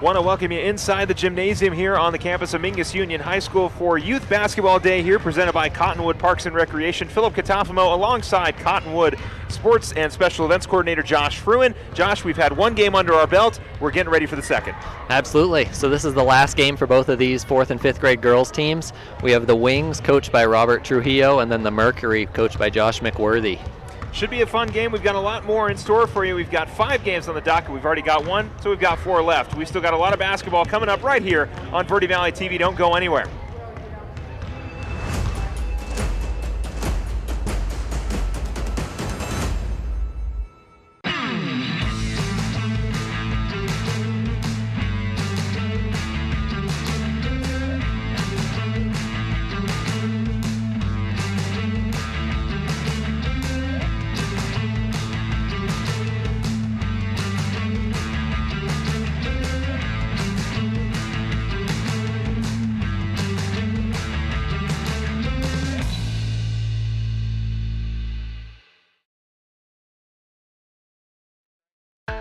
Want to welcome you inside the gymnasium here on the campus of Mingus Union High School for Youth Basketball Day here, presented by Cottonwood Parks and Recreation. Philip Catafamo alongside Cottonwood Sports and Special Events Coordinator Josh Fruin. Josh, we've had one game under our belt. We're getting ready for the second. Absolutely. So this is the last game for both of these 4th and 5th grade girls teams. We have the Wings, coached by Robert Trujillo, and then the Mercury, coached by Josh McWorthy. Should be a fun game. We've got a lot more in store for you. We've got 5 games on the docket. We've already got 1, so we've got 4 left. We've still got a lot of basketball coming up right here on Verde Valley TV. Don't go anywhere.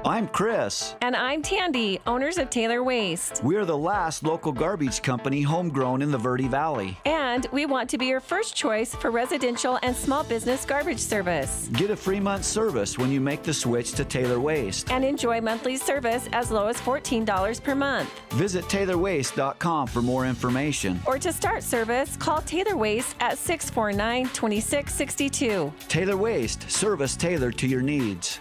I'm Chris. And I'm Tandy, owners of Taylor Waste. We're the last local garbage company homegrown in the Verde Valley. And we want to be your first choice for residential and small business garbage service. Get a free month service when you make the switch to Taylor Waste. And enjoy monthly service as low as $14 per month. Visit TaylorWaste.com for more information. Or to start service, call Taylor Waste at 649-2662. Taylor Waste, service tailored to your needs.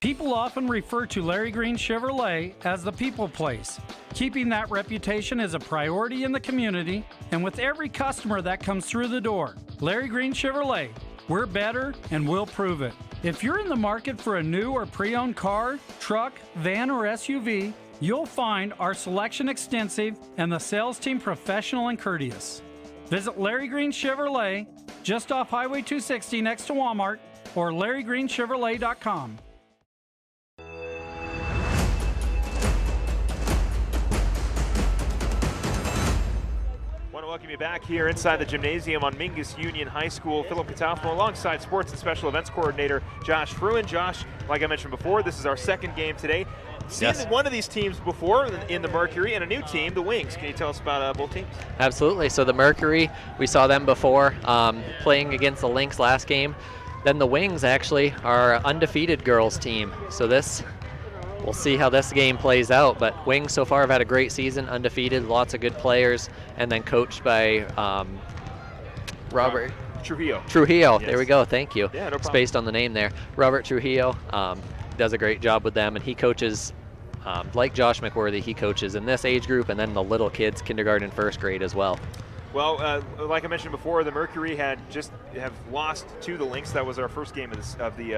People often refer to Larry Green Chevrolet as the people place. Keeping that reputation is a priority in the community and with every customer that comes through the door. Larry Green Chevrolet, we're better and we'll prove it. If you're in the market for a new or pre-owned car, truck, van, or SUV, you'll find our selection extensive and the sales team professional and courteous. Visit Larry Green Chevrolet just off Highway 260 next to Walmart or LarryGreenChevrolet.com. Welcome you back here inside the gymnasium on Mingus Union High School. Philip Catafamo alongside Sports and Special Events Coordinator Josh Fruin. Josh, like I mentioned before, this is our second game today. Seen one of these teams before in the Mercury and a new team, the Wings. Can you tell us about both teams? Absolutely. So the Mercury, we saw them before playing against the Lynx last game. Then the Wings actually are an undefeated girls team. So we'll see how this game plays out, but Wings so far have had a great season, undefeated, lots of good players, and then coached by Robert Trujillo. Yes. There we go, thank you. Yeah, no problem. Spaced on the name there. Robert Trujillo does a great job with them, and he coaches, like Josh McWorthy, he coaches in this age group, and then the little kids, kindergarten, 1st grade as well. Well, like I mentioned before, the Mercury have lost to the Lynx. That was our first game of the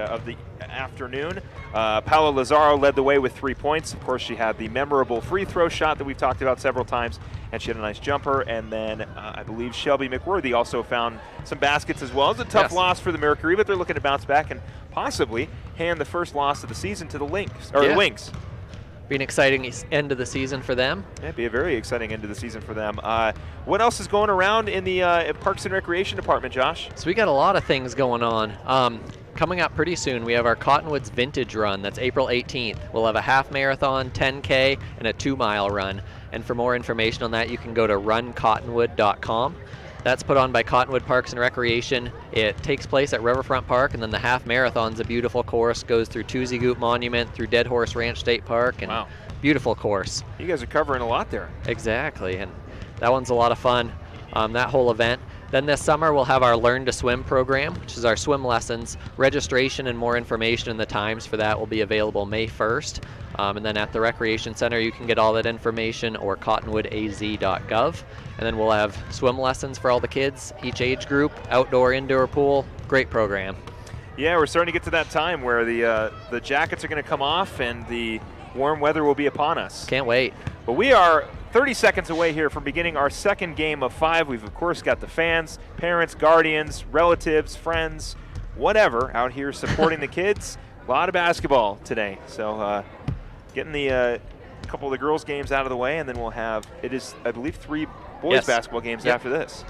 afternoon. Paola Lazaro led the way with 3 points. Of course, she had the memorable free throw shot that we've talked about several times, and she had a nice jumper. And then I believe Shelby McWorthy also found some baskets as well. It's a tough loss for the Mercury, but they're looking to bounce back and possibly hand the first loss of the season to the Lynx or the Wings. Be an exciting end of the season for them. Yeah, it'd be a very exciting end of the season for them. What else is going around in the Parks and Recreation Department, Josh? So we got a lot of things going on. Coming up pretty soon, we have our Cottonwoods Vintage Run. That's April 18th. We'll have a half marathon, 10K, and a 2-mile run. And for more information on that, you can go to runcottonwood.com. That's put on by Cottonwood Parks and Recreation. It takes place at Riverfront Park, and then the half marathon's a beautiful course, goes through Tuesday Goop Monument, through Dead Horse Ranch State Park, and beautiful course. You guys are covering a lot there. Exactly, and that one's a lot of fun, that whole event. Then this summer we'll have our Learn to Swim program, which is our swim lessons. Registration and more information and the times for that will be available May 1st. And then at the Recreation Center you can get all that information, or cottonwoodaz.gov. And then we'll have swim lessons for all the kids, each age group, outdoor, indoor pool. Great program. Yeah, we're starting to get to that time where the jackets are going to come off and the warm weather will be upon us. Can't wait. But we are 30 seconds away here from beginning our second game of 5. We've, of course, got the fans, parents, guardians, relatives, friends, whatever, out here supporting the kids. A lot of basketball today. So getting the couple of the girls' games out of the way, and then we'll have, it is, I believe, 3 boys' basketball games after this.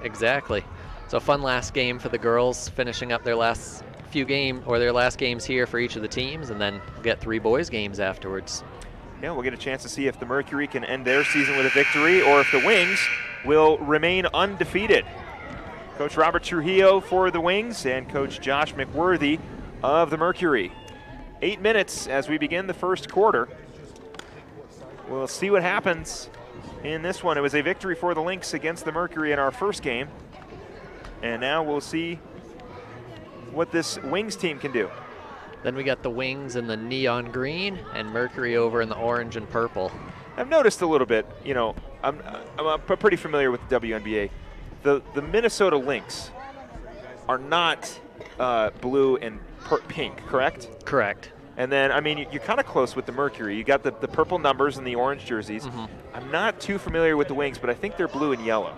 Exactly. So fun last game for the girls, finishing up their last few games, or their last games here for each of the teams, and then we'll get 3 boys' games afterwards. yeah, we'll get a chance to see if the Mercury can end their season with a victory or if the Wings will remain undefeated. Coach Robert Trujillo for the Wings and Coach Josh McWorthy of the Mercury. 8 minutes as we begin the first quarter. We'll see what happens in this one. It was a victory for the Lynx against the Mercury in our first game. And now we'll see what this Wings team can do. Then we got the Wings in the neon green and Mercury over in the orange and purple. I've noticed a little bit, you know, I'm pretty familiar with the WNBA. The Minnesota Lynx are not blue and pink, correct? Correct. And then, I mean, you're kind of close with the Mercury. You got the purple numbers and the orange jerseys. I'm not too familiar with the Wings, but I think they're blue and yellow.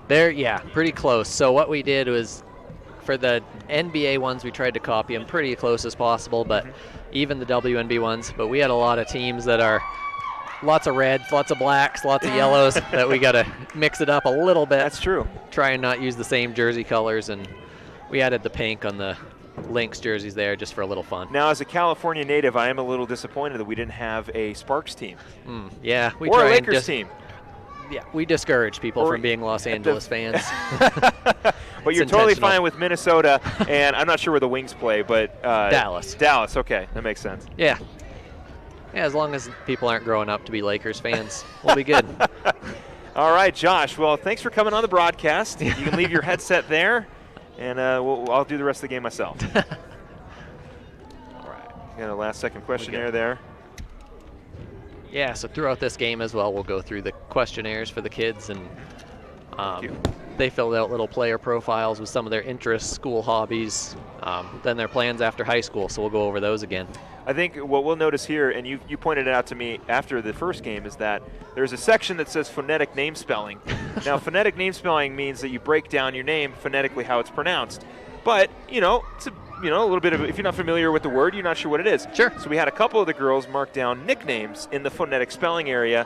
They're, yeah, pretty close. So what we did was, for the NBA ones, we tried to copy them pretty close as possible, but even the WNB ones. But we had a lot of teams that are lots of reds, lots of blacks, lots of yellows that we got to mix it up a little bit. That's true. Try and not use the same jersey colors, and we added the pink on the Lynx jerseys there just for a little fun. Now, as a California native, I am a little disappointed that we didn't have a Sparks team. Yeah, we or try a Lakers and team. Yeah, we discourage people from being Los Angeles fans. But you're totally fine with Minnesota, and I'm not sure where the Wings play, but Dallas. Dallas, okay, that makes sense. Yeah. Yeah, as long as people aren't growing up to be Lakers fans, we'll be good. All right, Josh. Well, thanks for coming on the broadcast. You can leave your headset there, and I'll do the rest of the game myself. All right. Got a last-second questionnaire there. Yeah, so throughout this game as well, we'll go through the questionnaires for the kids, and they filled out little player profiles with some of their interests, school hobbies, then their plans after high school, so we'll go over those again. I think what we'll notice here, and you pointed it out to me after the first game, is that there's a section that says phonetic name spelling. Now, phonetic name spelling means that you break down your name phonetically how it's pronounced. But, you know, it's a little bit of, if you're not familiar with the word, you're not sure what it is. Sure. So we had a couple of the girls mark down nicknames in the phonetic spelling area,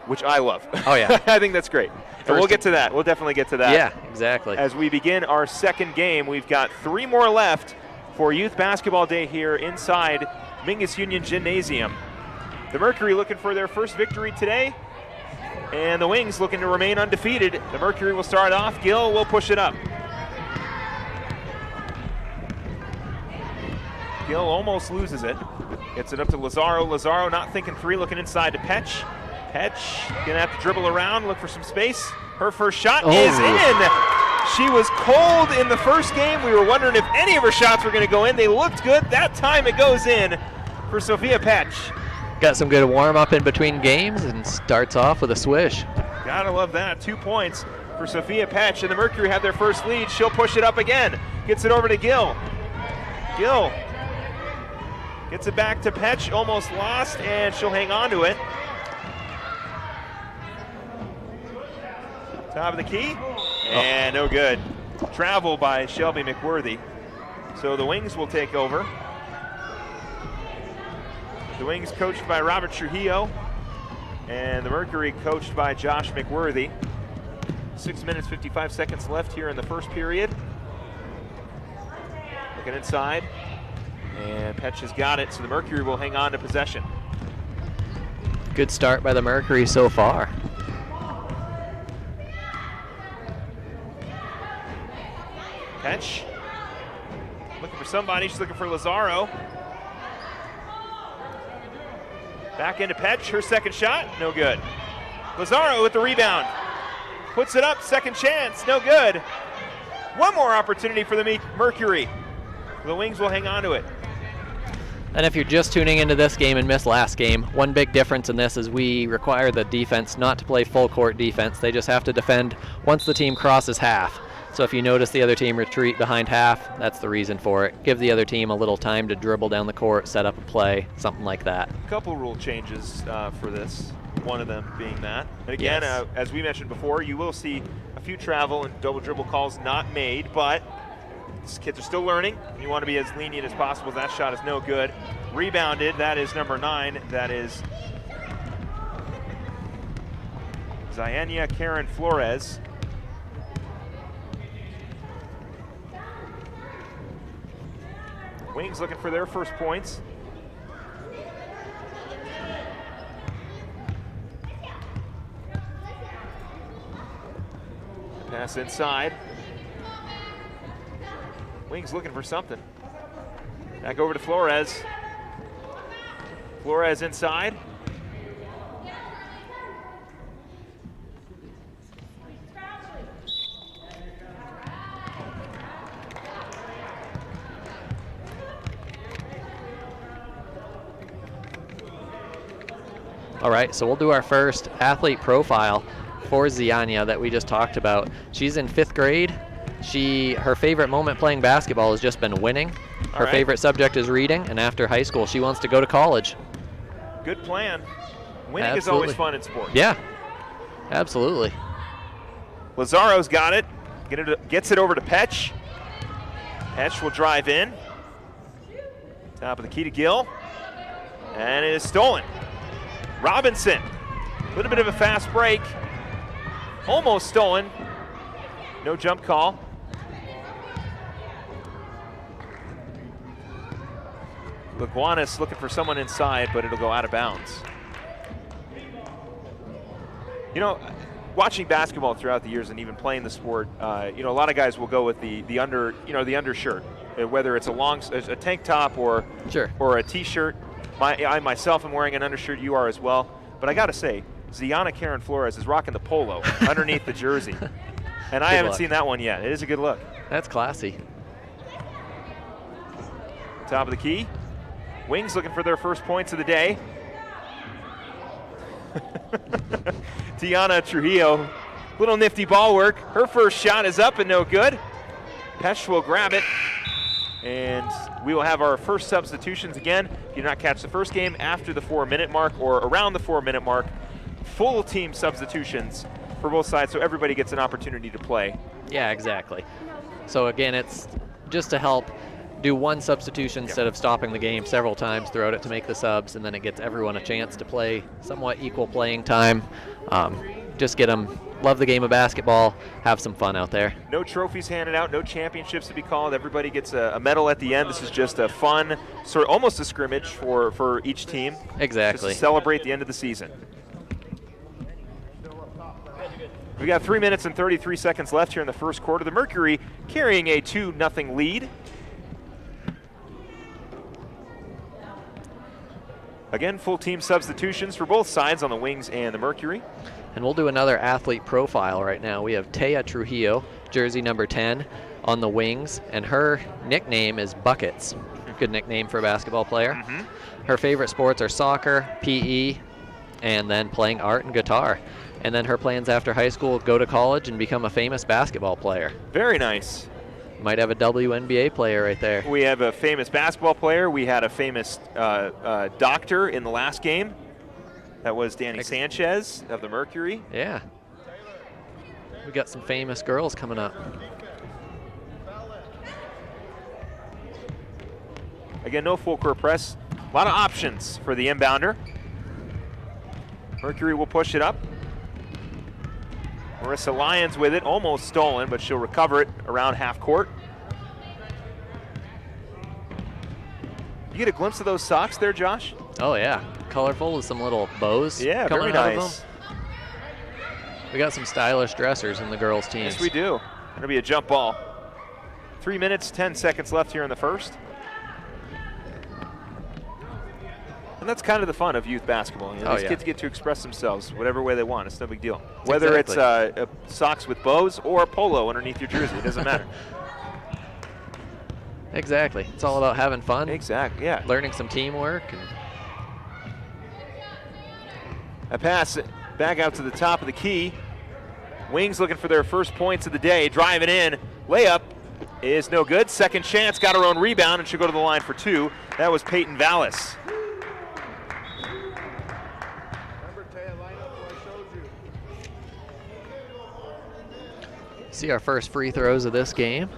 which I love. Oh, yeah. I think that's great. And we'll get to that. We'll definitely get to that. Yeah, exactly. As we begin our second game, we've got 3 more left for Youth Basketball Day here inside Mingus Union Gymnasium. The Mercury looking for their first victory today, and the Wings looking to remain undefeated. The Mercury will start off. Gill will push it up. Gill almost loses it. Gets it up to Lazaro. Lazaro not thinking three, looking inside to Petch. Petch gonna have to dribble around, look for some space. Her first shot is in. She was cold in the first game. We were wondering if any of her shots were gonna go in. They looked good. That time it goes in for Sophia Petch. Got some good warm-up in between games and starts off with a swish. Gotta love that. 2 points for Sophia Petch, and the Mercury have their first lead. She'll push it up again. Gets it over to Gill. Gill gets it back to Petch, almost lost, and she'll hang on to it. Top of the key, and no good. Travel by Shelby McWorthy. So the Wings will take over. The Wings coached by Robert Trujillo, and the Mercury coached by Josh McWorthy. 6 minutes, 55 seconds left here in the first period. Looking inside, and Petch has got it, so the Mercury will hang on to possession. Good start by the Mercury so far. Petch looking for somebody. She's looking for Lazaro. Back into Petch. Her second shot, no good. Lazaro with the rebound. Puts it up, second chance, no good. One more opportunity for the Mercury. The Wings will hang on to it. And if you're just tuning into this game and missed last game, one big difference in this is we require the defense not to play full court defense. They just have to defend once the team crosses half. So if you notice the other team retreat behind half, that's the reason for it. Give the other team a little time to dribble down the court, set up a play, something like that. A couple rule changes for this, one of them being that. And again, Yes. as we mentioned before, you will see a few travel and double dribble calls not made, but these kids are still learning. You want to be as lenient as possible. That shot is no good. Rebounded, that is number 9. That is Ziania Karen Flores. Wings looking for their first points. Pass inside. Wings looking for something. Back over to Flores. Flores inside. All right, so we'll do our first athlete profile for Ziania that we just talked about. She's in 5th grade. Her favorite moment playing basketball has just been winning. Her favorite subject is reading, and after high school, she wants to go to college. Good plan. Winning is always fun in sports. Yeah, absolutely. Lazaro's got it. Gets it over to Petch. Petch will drive in. Top of the key to Gill. And it is stolen. Robinson, a little bit of a fast break. Almost stolen. No jump call. Laguanas looking for someone inside, but it'll go out of bounds. You know, watching basketball throughout the years and even playing the sport, you know, a lot of guys will go with the undershirt, whether it's a tank top or a t-shirt. I myself am wearing an undershirt. You are as well. But I got to say, Ziana Karen Flores is rocking the polo underneath the jersey. And I haven't seen that one yet. It is a good look. That's classy. Top of the key. Wings looking for their first points of the day. Tiana Trujillo, little nifty ball work. Her first shot is up and no good. Pesh will grab it. And we will have our first substitutions again. If you did not catch the first game, after the 4-minute mark or around the 4-minute mark, full team substitutions for both sides so everybody gets an opportunity to play. Yeah, exactly. So again, it's just to help do one substitution instead of stopping the game several times throughout it to make the subs, and then it gets everyone a chance to play somewhat equal playing time. Just get them love the game of basketball, have some fun out there. No trophies handed out, no championships to be called. Everybody gets a medal at the end. This is just a fun, sort of almost a scrimmage for each team. Exactly. Just to celebrate the end of the season. We got 3 minutes and 33 seconds left here in the first quarter. The Mercury carrying a 2-0 lead. Again, full team substitutions for both sides on the Wings and the Mercury. And we'll do another athlete profile right now. We have Taya Trujillo, jersey number 10, on the Wings, and her nickname is Buckets. Good nickname for a basketball player. Her favorite sports are soccer, PE, and then playing art and guitar. And then her plans after high school, go to college and become a famous basketball player. Very nice. Might have a WNBA player right there. We have a famous basketball player. We had a famous doctor in the last game. That was Danny Sanchez of the Mercury. Yeah. We got some famous girls coming up. Again, no full court press. A lot of options for the inbounder. Mercury will push it up. Marissa Lyons with it, almost stolen, but she'll recover it around half court. You get a glimpse of those socks there, Josh? Oh yeah, colorful with some little bows coming out of them. We got some stylish dressers in the girls' teams. Yes, we do. It'll be a jump ball. 3 minutes, 10 seconds left here in the first. And that's kind of the fun of youth basketball. You know, these kids get to express themselves whatever way they want. It's no big deal. Whether it's socks with bows or polo underneath your jersey, it doesn't matter. Exactly. It's all about having fun. Exactly, yeah. Learning some teamwork. And a pass back out to the top of the key. Wings looking for their first points of the day. Driving in. Layup is no good. Second chance. Got her own rebound and she'll go to the line for two. That was Peyton Vallis. See our first free throws of this game.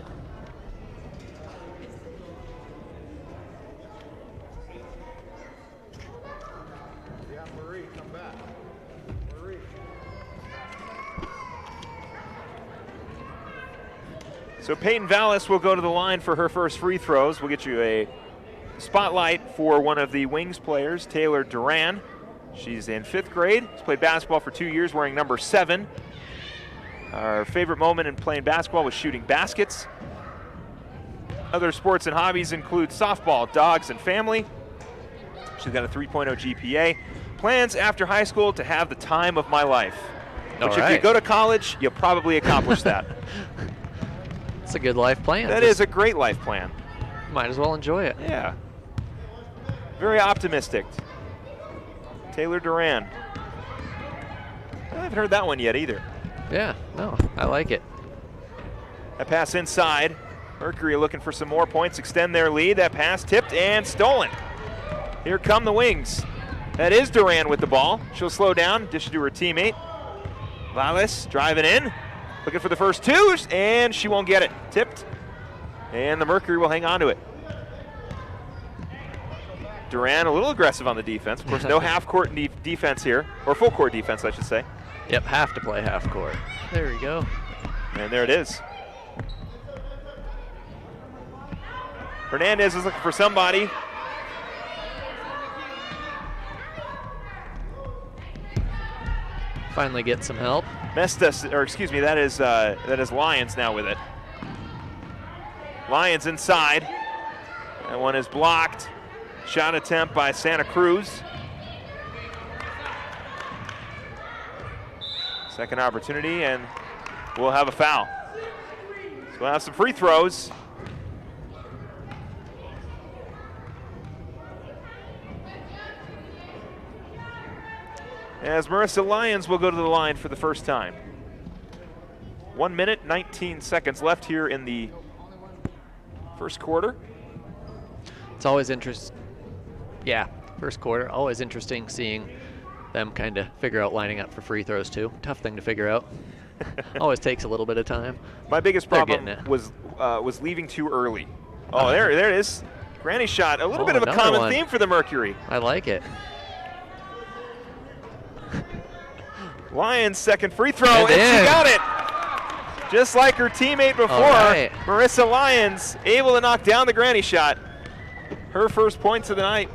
So Peyton Vallis will go to the line for her first free throws. We'll get you a spotlight for one of the Wings players, Taylor Duran. She's in 5th grade. She's played basketball for 2 years, wearing number 7. Our favorite moment in playing basketball was shooting baskets. Other sports and hobbies include softball, dogs, and family. She's got a 3.0 GPA. Plans after high school to have the time of my life. Which if you go to college, you'll probably accomplish that. It's a good life plan. That is a great life plan. Might as well enjoy it. Yeah. Very optimistic. Taylor Duran. I haven't heard that one yet either. Yeah, no, I like it. That pass inside. Mercury looking for some more points, extend their lead. That pass tipped and stolen. Here come the Wings. That is Duran with the ball. She'll slow down, dish it to her teammate. Valles driving in, looking for the first two, and she won't get it. Tipped, and the Mercury will hang on to it. Duran a little aggressive on the defense. Of course, no half-court defense here, or full-court defense, I should say. Yep, have to play half court. There we go. And there it is. Hernandez is looking for somebody. Finally get some help. That is Lyons now with it. Lyons inside. That one is blocked. Shot attempt by Santa Cruz. Second opportunity, and we'll have a foul. So we'll have some free throws. As Marissa Lyons will go to the line for the first time. 1 minute, 19 seconds left here in the first quarter. It's always interesting. Yeah, first quarter, always interesting seeing them kind of figure out lining up for free throws too. Tough thing to figure out. Always takes a little bit of time. My biggest problem was leaving too early. Oh, there it is. Granny shot, a little bit of a common theme for the Mercury. I like it. Lyons' second free throw, and she got it. Just like her teammate before, Marissa Lyons able to knock down the Granny shot. Her first points of the night.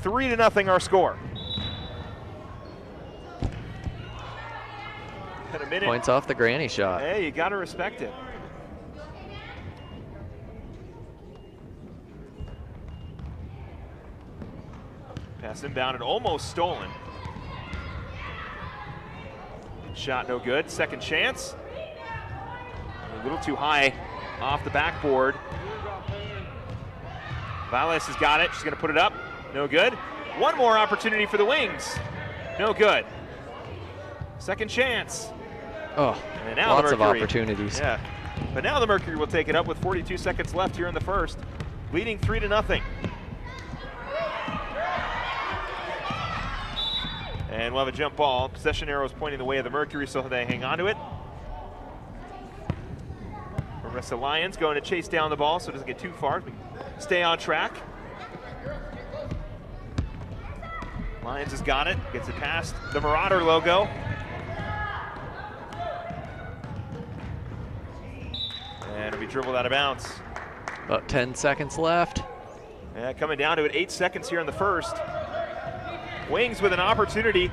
3-0 our score. Had a minute. Points off the Granny shot. Hey, you got to respect it. Pass inbound and almost stolen. Shot no good. Second chance. A little too high off the backboard. Valles has got it. She's going to put it up. No good. One more opportunity for the Wings. No good. Second chance. Oh, and now lots the Mercury, of opportunities. Yeah. But now the Mercury will take it up with 42 seconds left here in the first, leading 3-0. And we'll have a jump ball. Possession arrows pointing the way of the Mercury, so they hang on to it. Marissa Lyons going to chase down the ball so it doesn't get too far. Stay on track. Lyons has got it, gets it past the Marauder logo. And it'll be dribbled out of bounds. About 10 seconds left. Yeah, coming down to it, 8 seconds here in the first. Wings with an opportunity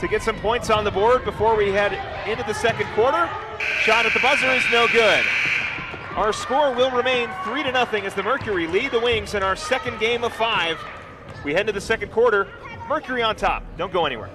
to get some points on the board before we head into the second quarter. Shot at the buzzer is no good. Our score will remain 3-0 as the Mercury lead the Wings in our second game of 5. We head into the second quarter. Mercury on top. Don't go anywhere.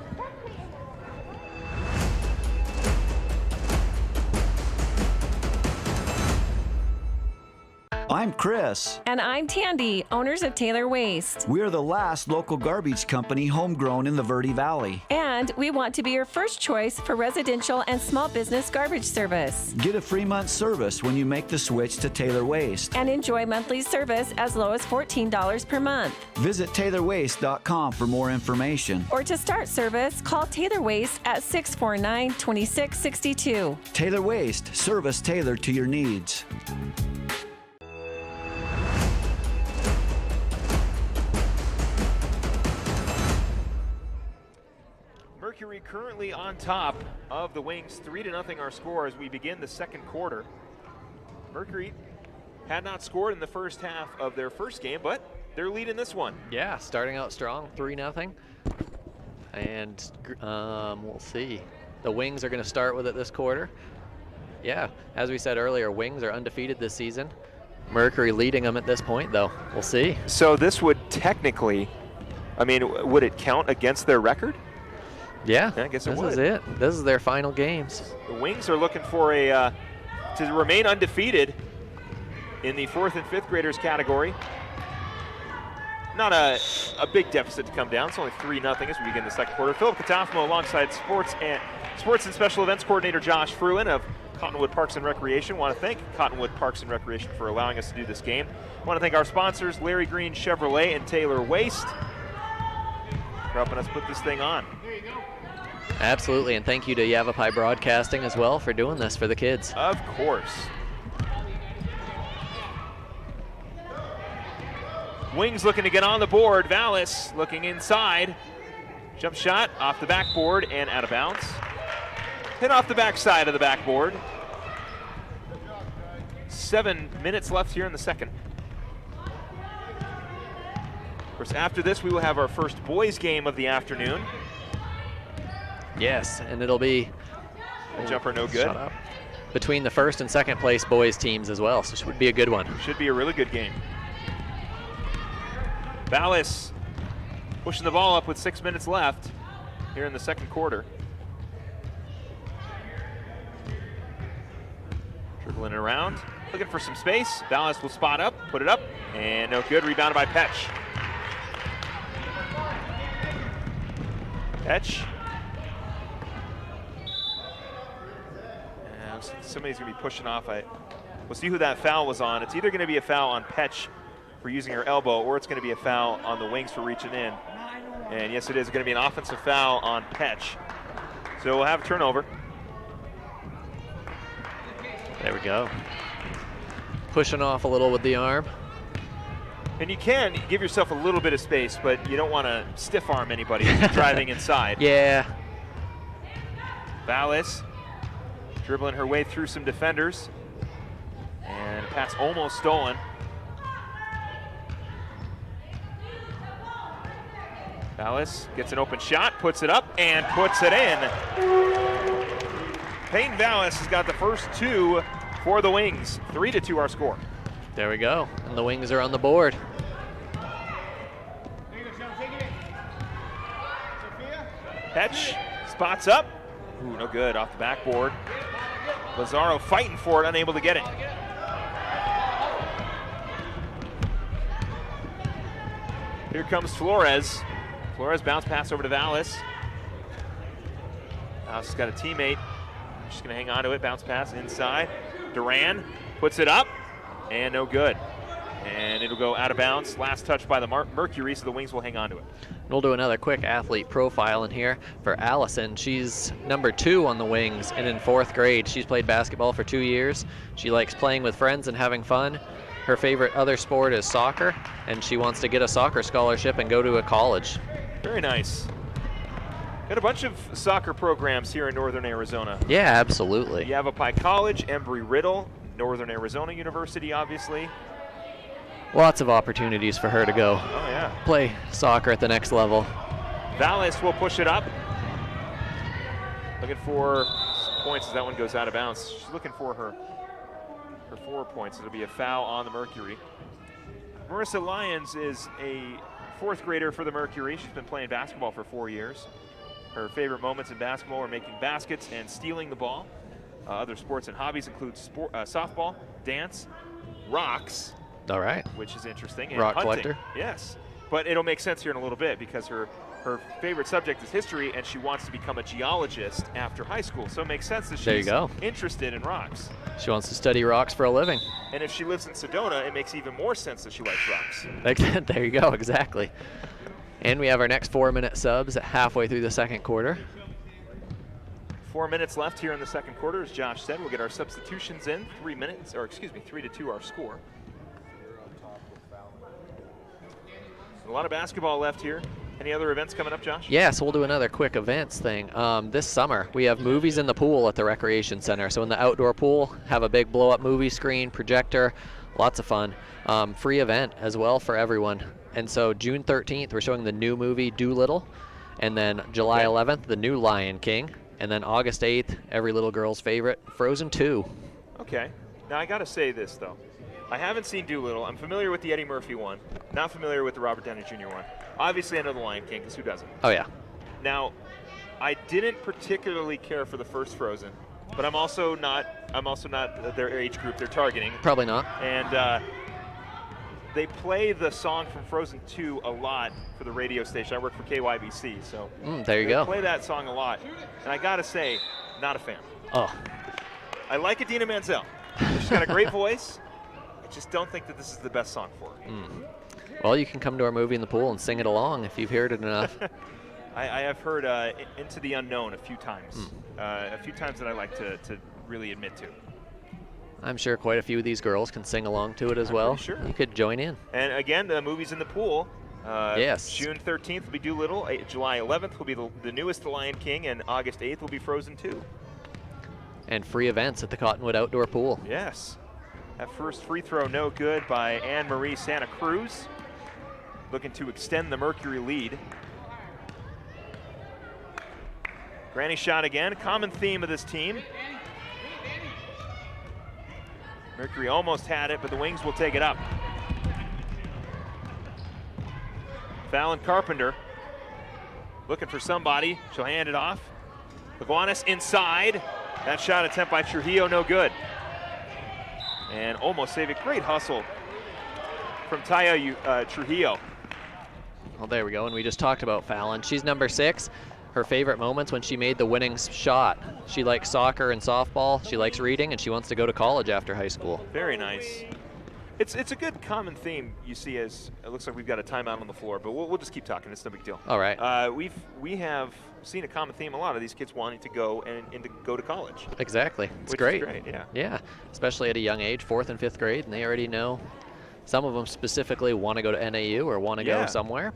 I'm Chris. And I'm Tandy, owners of Taylor Waste. We're the last local garbage company homegrown in the Verde Valley. And we want to be your first choice for residential and small business garbage service. Get a free month service when you make the switch to Taylor Waste. And enjoy monthly service as low as $14 per month. Visit TaylorWaste.com for more information. Or to start service, call Taylor Waste at 649-2662. Taylor Waste, service tailored to your needs. Mercury currently on top of the Wings, 3-0 our score as we begin the second quarter. Mercury had not scored in the first half of their first game, but they're leading this one. Yeah, starting out strong, 3-0. And we'll see. The Wings are going to start with it this quarter. Yeah, as we said earlier, Wings are undefeated this season. Mercury leading them at this point, though. We'll see. So this would technically, I mean, would it count against their record? Yeah, I guess it this would. is it. This is their final games. The Wings are looking for to remain undefeated in the 4th and 5th graders category. Not a big deficit to come down. It's only 3-0 as we begin the second quarter. Philip Katafmo alongside Sports and Special Events Coordinator Josh Fruin of Cottonwood Parks and Recreation. Want to thank Cottonwood Parks and Recreation for allowing us to do this game. Want to thank our sponsors, Larry Green Chevrolet and Taylor Waste, for helping us put this thing on. Absolutely, and thank you to Yavapai Broadcasting as well for doing this for the kids. Of course. Wings looking to get on the board. Vallis looking inside. Jump shot off the backboard and out of bounds. Hit off the backside of the backboard. 7 minutes left here in the second. Of course, after this, we will have our first boys game of the afternoon. Yes, and it'll be A jumper no good. shut up, between the first and second place boys teams as well, so it should be a good one. Should be a really good game. Vallis pushing the ball up with 6 minutes left here in the second quarter. Dribbling it around, looking for some space. Vallis will spot up, put it up, and no good. Rebounded by Petch. Petch. And somebody's going to be pushing off. We'll see who that foul was on. It's either going to be a foul on Petch for using her elbow, or it's going to be a foul on the Wings for reaching in. And yes, it is going to be an offensive foul on Petch. So we'll have a turnover. There we go. Pushing off a little with the arm. And you can give yourself a little bit of space, but you don't want to stiff arm anybody driving inside. Yeah. Vallis dribbling her way through some defenders. And a pass almost stolen. Vallis gets an open shot, puts it up, and puts it in. Payne Vallis has got the first two for the Wings. 3-2 our score. There we go. And the Wings are on the board. Petch spots up. Ooh, no good off the backboard. Lazaro fighting for it, unable to get it. Here comes Flores. Flores bounce pass over to Vallis. Vallis has got a teammate. She's going to hang on to it. Bounce pass inside. Duran puts it up, and no good. And it'll go out of bounds. Last touch by the Mercury, so the Wings will hang on to it. We'll do another quick athlete profile in here for Allison. She's number 2 on the Wings and in 4th grade. She's played basketball for 2 years. She likes playing with friends and having fun. Her favorite other sport is soccer, and she wants to get a soccer scholarship and go to a college. Very nice. Got a bunch of soccer programs here in Northern Arizona. Yeah, absolutely. Yavapai College, Embry-Riddle, Northern Arizona University, obviously. Lots of opportunities for her to go Oh, yeah. play soccer at the next level. Vallis will push it up. Looking for points as that one goes out of bounds. She's looking for her 4 points. It'll be a foul on the Mercury. Marissa Lyons is a 4th grader for the Mercury. She's been playing basketball for 4 years. Her favorite moments in basketball are making baskets and stealing the ball. Other sports and hobbies include softball, dance, rocks, All right. which is interesting, and Rock hunting. collector. Yes, but it'll make sense here in a little bit because her favorite subject is history, and she wants to become a geologist after high school. So it makes sense that There you she's go. interested in rocks. She wants to study rocks for a living. And if she lives in Sedona, it makes even more sense that she likes rocks. There you go, exactly. And we have our next 4-minute subs at halfway through the second quarter. 4 minutes left here in the second quarter. As Josh said, we'll get our substitutions in. 3 minutes, or excuse me, 3-2 our score. A lot of basketball left here. Any other events coming up, Josh? Yeah, so we'll do another quick events thing. This summer, we have movies in the pool at the Recreation Center. So in the outdoor pool, have a big blow-up movie screen, projector, lots of fun. Free event as well for everyone. And so June 13th, we're showing the new movie Doolittle. And then July 11th, the new Lion King. And then August 8th, every little girl's favorite, Frozen 2. Okay. Now I got to say this though. I haven't seen Doolittle. I'm familiar with the Eddie Murphy one. Not familiar with the Robert Downey Jr. one. Obviously I know the Lion King, because who doesn't? Oh yeah. Now, I didn't particularly care for the first Frozen, but I'm also not their age group they're targeting. Probably not. And they play the song from Frozen 2 a lot for the radio station. I work for KYBC, so There you go. They play that song a lot. And I gotta say, not a fan. Oh. I like Idina Menzel. She's got a great voice. I just don't think that this is the best song for her. Well, you can come to our movie in the pool and sing it along if you've heard it enough. I have heard Into the Unknown a few times. A few times that I like to really admit to. I'm sure quite a few of these girls can sing along to it as well. Sure. You could join in. And again, the movie's in the pool. Yes. June 13th will be Doolittle. July 11th will be the newest The Lion King, and August 8th will be Frozen 2. And free events at the Cottonwood Outdoor Pool. Yes. That first free throw, no good by Anne-Marie Santa Cruz. Looking to extend the Mercury lead. Granny shot again, common theme of this team. Mercury almost had it, but the Wings will take it up. Fallon Carpenter looking for somebody. She'll hand it off. Leguanas inside. That shot attempt by Trujillo, no good. And almost save it. Great hustle from Taya Trujillo. Well, there we go. And we just talked about Fallon. She's number 6. Her favorite moments when she made the winning shot. She likes soccer and softball. She likes reading, and she wants to go to college after high school. Very nice. It's a good common theme you see as it looks like we've got a timeout on the floor, but we'll just keep talking. It's no big deal. All right. We have seen a common theme. A lot of these kids wanting to go and to go to college. Exactly. It's Which great. is great. Yeah. Yeah, especially at a young age, 4th and 5th grade, and they already know. Some of them specifically want to go to NAU or want to go somewhere,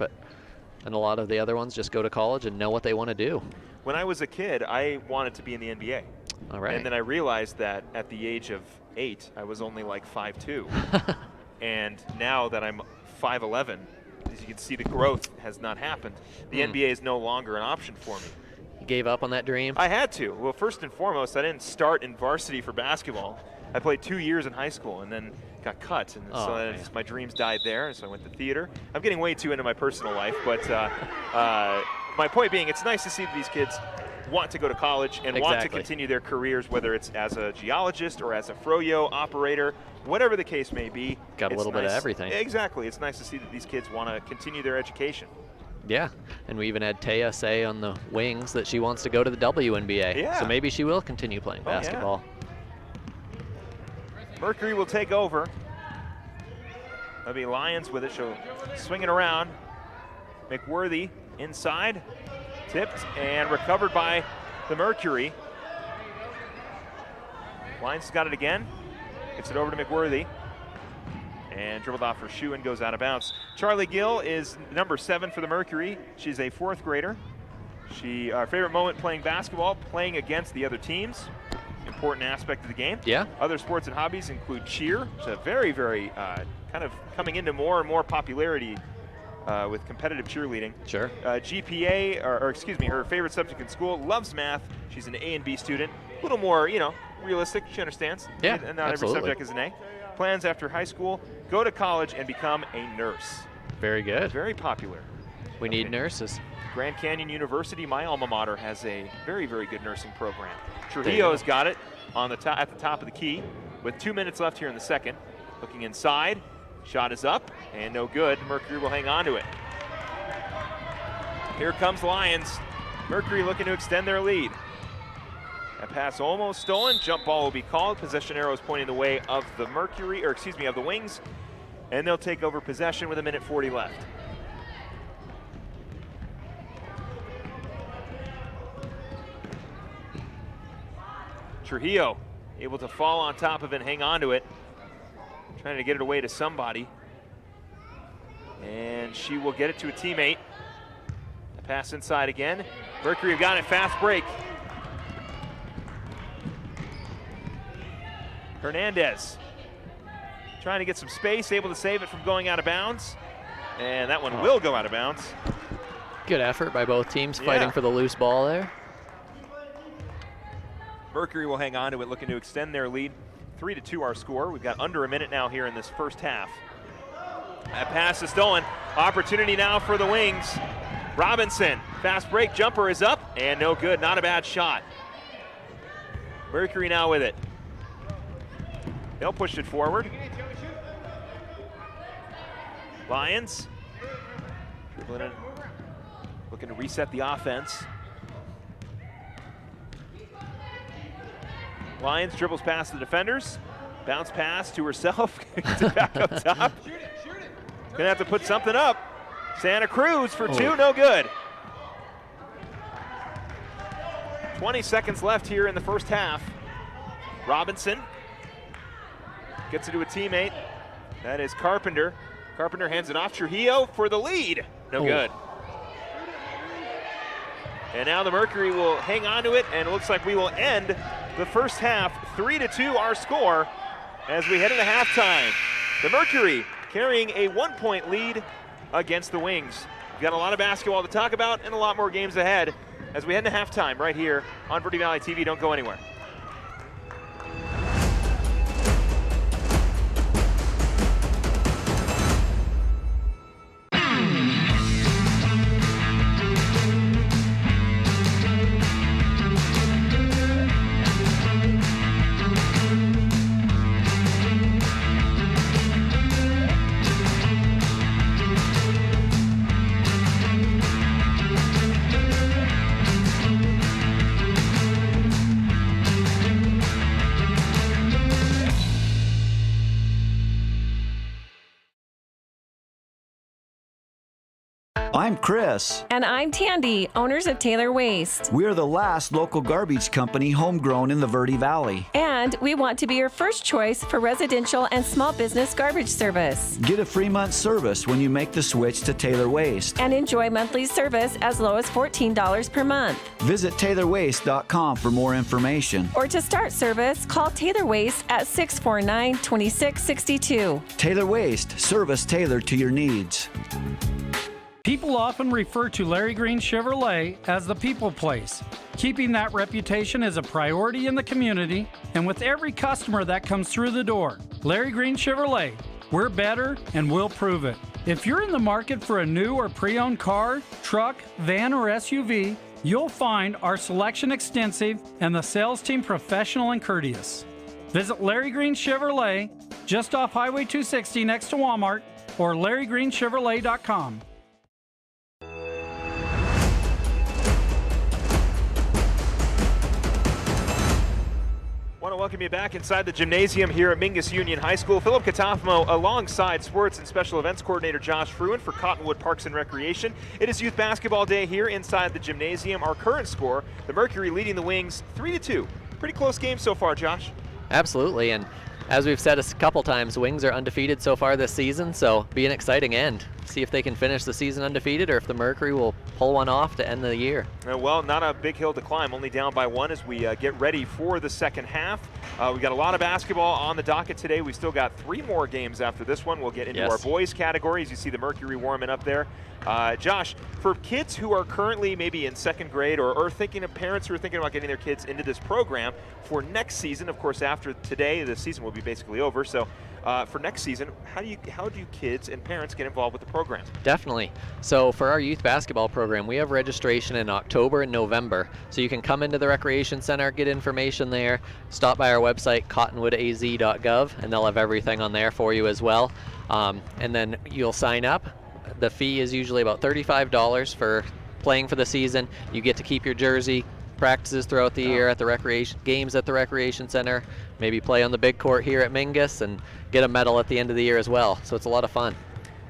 and a lot of the other ones just go to college and know what they want to do. When I was a kid, I wanted to be in the NBA. All right. And then I realized that at the age of 8, I was only like 5'2". And now that I'm 5'11", as you can see, the growth has not happened. The NBA is no longer an option for me. You gave up on that dream? I had to. Well, first and foremost, I didn't start in varsity for basketball. I played 2 years in high school and then got cut. And so then my dreams died there, and so I went to theater. I'm getting way too into my personal life, but my point being, it's nice to see that these kids want to go to college and want to continue their careers, whether it's as a geologist or as a froyo operator, whatever the case may be. Got a little bit of everything. Exactly. It's nice to see that these kids want to continue their education. Yeah, and we even had Taya say on the Wings that she wants to go to the WNBA. Yeah. So maybe she will continue playing basketball. Yeah. Mercury will take over. That'll be Lions with it. She'll swing it around. McWorthy inside. Tipped and recovered by the Mercury. Lions got it again. Gets it over to McWorthy. And dribbled off her shoe and goes out of bounds. Charlie Gill is number 7 for the Mercury. She's a 4th grader. Our favorite moment playing basketball, playing against the other teams. Important aspect of the game. Yeah. Other sports and hobbies include cheer. It's a very, very kind of coming into more and more popularity with competitive cheerleading. Sure. GPA, or excuse me, her favorite subject in school, loves math. She's an A and B student. A little more, realistic. She understands. Yeah, and not absolutely. every subject is an A. Plans after high school, go to college and become a nurse. Very good. Very popular. We need nurses. Grand Canyon University, my alma mater, has a very, very good nursing program. Trujillo's got it on the at the top of the key with 2 minutes left here in the second. Looking inside, shot is up and no good. Mercury will hang on to it. Here comes Lions. Mercury looking to extend their lead. That pass almost stolen. Jump ball will be called. Possession arrows pointing the way of the Mercury, of the Wings, and they'll take over possession with 1:40 left. Trujillo able to fall on top of it and hang on to it. Trying to get it away to somebody. And she will get it to a teammate. The pass inside again. Mercury have got it, fast break. Hernandez trying to get some space, able to save it from going out of bounds. And that one will go out of bounds. Good effort by both teams fighting for the loose ball there. Mercury will hang on to it, looking to extend their lead. 3-2 our score. We've got under a minute now here in this first half. That pass is stolen. Opportunity now for the Wings. Robinson, fast break, jumper is up, and no good, not a bad shot. Mercury now with it. They'll push it forward. Lions, dribbling in, looking to reset the offense. Lions dribbles past the defenders, bounce pass to herself, gets it back up top. Gonna have to put something up. Santa Cruz for two, no good. 20 seconds left here in the first half. Robinson gets it to a teammate. That is Carpenter. Carpenter hands it off. Trujillo for the lead. No good. And now the Mercury will hang on to it, and it looks like we will end the first half 3-2 our score as we head into halftime. The Mercury carrying a 1-point lead against the Wings. We've got a lot of basketball to talk about and a lot more games ahead as we head into halftime right here on Verde Valley TV. Don't go anywhere. I'm Chris. And I'm Tandy, owners of Taylor Waste. We're the last local garbage company homegrown in the Verde Valley. And we want to be your first choice for residential and small business garbage service. Get a free month service when you make the switch to Taylor Waste. And enjoy monthly service as low as $14 per month. Visit TaylorWaste.com for more information. Or to start service, call Taylor Waste at 649-2662. Taylor Waste, service tailored to your needs. People often refer to Larry Green Chevrolet as the people place. Keeping that reputation is a priority in the community and with every customer that comes through the door. Larry Green Chevrolet, we're better and we'll prove it. If you're in the market for a new or pre-owned car, truck, van, or SUV, you'll find our selection extensive and the sales team professional and courteous. Visit Larry Green Chevrolet just off Highway 260 next to Walmart or LarryGreenChevrolet.com. Want to welcome you back inside the gymnasium here at Mingus Union High School. Philip Katafmo alongside Sports and Special Events Coordinator Josh Fruin for Cottonwood Parks and Recreation. It is Youth Basketball Day here inside the gymnasium. Our current score, the Mercury leading the Wings 3-2. Pretty close game so far, Josh. Absolutely, and as we've said a couple times, Wings are undefeated so far this season, so be an exciting end. See if they can finish the season undefeated or if the Mercury will pull one off to end the year. Well, not a big hill to climb, only down by one as we get ready for the second half. We've got a lot of basketball on the docket today. We've still got 3 more games after this one. We'll get into our boys category as you see the Mercury warming up there. Josh, for kids who are currently maybe in second grade or thinking of parents who are thinking about getting their kids into this program for next season, of course, after today, the season will be basically over. So for next season, how do kids and parents get involved with the program? Definitely. So for our youth basketball program, we have registration in October and November. So you can come into the Recreation Center, get information there, stop by our website, cottonwoodaz.gov, and they'll have everything on there for you as well. And then you'll sign up. The fee is usually about $35 for playing for the season. You get to keep your jersey, practices throughout the year at the recreation games at the Recreation Center, maybe play on the big court here at Mingus and get a medal at the end of the year as well. So it's a lot of fun.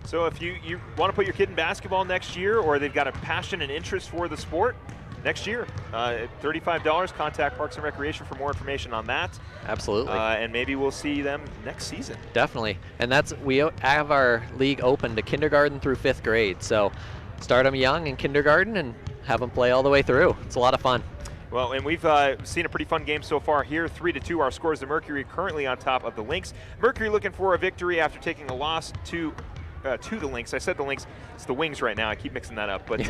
So if you want to put your kid in basketball next year, or they've got a passion and interest for the sport, next year, $35, contact Parks and Recreation for more information on that. Absolutely. And maybe we'll see them next season. Definitely. And we have our league open to kindergarten through 5th grade. So start them young in kindergarten and have them play all the way through. It's a lot of fun. Well, and we've seen a pretty fun game so far here. 3-2 our scores. The Mercury currently on top of the Lynx. Mercury looking for a victory after taking a loss to to the Lynx. I said the Lynx, it's the Wings right now. I keep mixing that up. But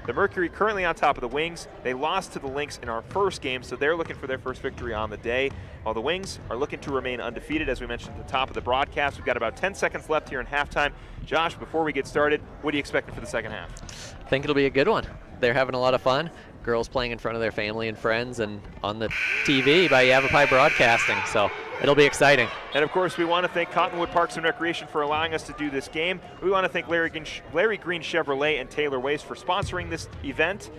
the Mercury currently on top of the Wings. They lost to the Lynx in our first game, so they're looking for their first victory on the day. While the Wings are looking to remain undefeated, as we mentioned at the top of the broadcast. We've got about 10 seconds left here in halftime. Josh, before we get started, what are you expecting for the second half? I think it'll be a good one. They're having a lot of fun. Girls playing in front of their family and friends and on the TV by Yavapai Broadcasting, so it'll be exciting. And of course, we want to thank Cottonwood Parks and Recreation for allowing us to do this game. We want to thank Larry Green Chevrolet and Taylor Waste for sponsoring this event.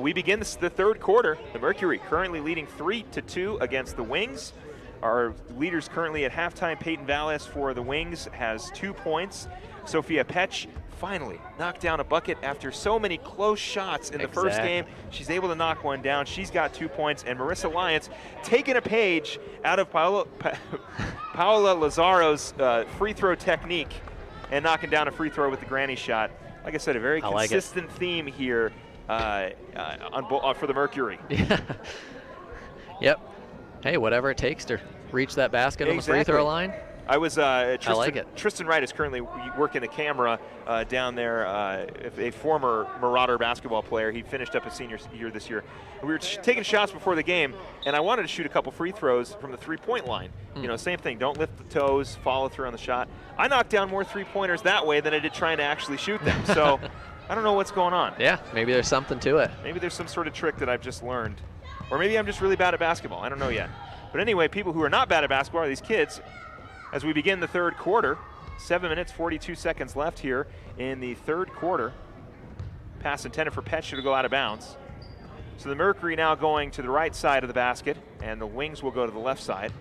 We begin the third quarter. The Mercury currently leading 3-2 against the Wings. Our leaders currently at halftime, Peyton Valles for the Wings has 2 points. Sophia Petch finally knocked down a bucket after so many close shots in the first game. She's able to knock one down. She's got 2 points. And Marissa Lyons taking a page out of Paola Lazaro's free throw technique and knocking down a free throw with the granny shot. Like I said, a very consistent theme here for the Mercury. Yeah. Yep. Hey, whatever it takes to reach that basket on the free throw line. I was I like it. Tristan Wright is currently working the camera down there, a former Marauder basketball player. He finished up his senior year this year. We were taking shots before the game, and I wanted to shoot a couple free throws from the three-point line. You know, same thing, don't lift the toes, follow through on the shot. I knocked down more three-pointers that way than I did trying to actually shoot them. So I don't know what's going on. Yeah, maybe there's something to it. Maybe there's some sort of trick that I've just learned. Or maybe I'm just really bad at basketball. I don't know yet. But anyway, people who are not bad at basketball are these kids. As we begin the third quarter, 7 minutes, 42 seconds left here in the third quarter. Pass intended for Petch to go out of bounds. So the Mercury now going to the right side of the basket, and the Wings will go to the left side.